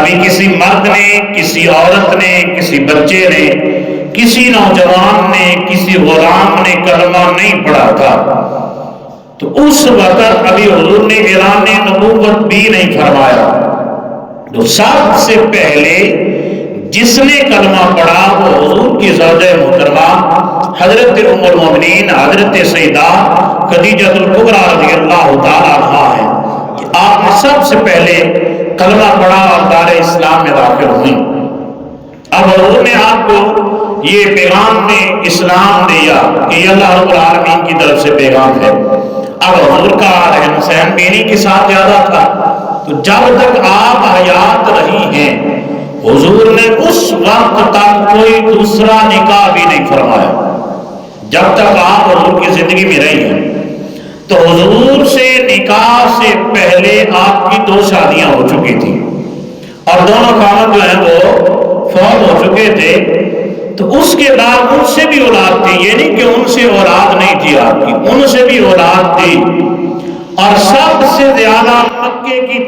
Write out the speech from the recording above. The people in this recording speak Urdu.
ابھی کسی مرد نے، کسی عورت نے، کسی بچے نے، کسی نوجوان نے، کسی غلام نے کلمہ نہیں پڑھا تھا، تو اس وقت ابھی حضور نے اعلان نبوت بھی نہیں فرمایا. تو سب سے پہلے جس نے کلمہ پڑھا وہ حضور کی زوجہ محترمہ حضرت ام المومنین حضرت سیدہ خدیجہ الکبریٰ رضی اللہ تعالیٰ عنہا ہے کہ آپ نے سب سے پہلے کلمہ پڑھا اور دار اسلام میں داخل ہوئی. اب حضور نے آپ کو یہ پیغام میں اسلام دیا کہ یہ اللہ رب العالمین کی طرف سے پیغام ہے. اب حضور کا رہن سہن بھی انہی کے ساتھ زیادہ تھا، تو جب تک آپ حیات رہی ہیں حضور نے اس وقت تک کوئی دوسرا نکاح بھی نہیں فرمایا. جب تک آپ حضور کی زندگی میں رہی ہیں تو حضور سے نکاح سے پہلے آپ کی 2 شادیاں ہو چکی تھیں اور دونوں خاوند جو ہیں وہ فوت ہو چکے تھے. تو اس کے بعد ان سے بھی اولاد تھی، یہ نہیں کہ ان سے اولاد نہیں تھی آپ کی، ان سے بھی اولاد تھی. اور سب سے زیادہ مکے کی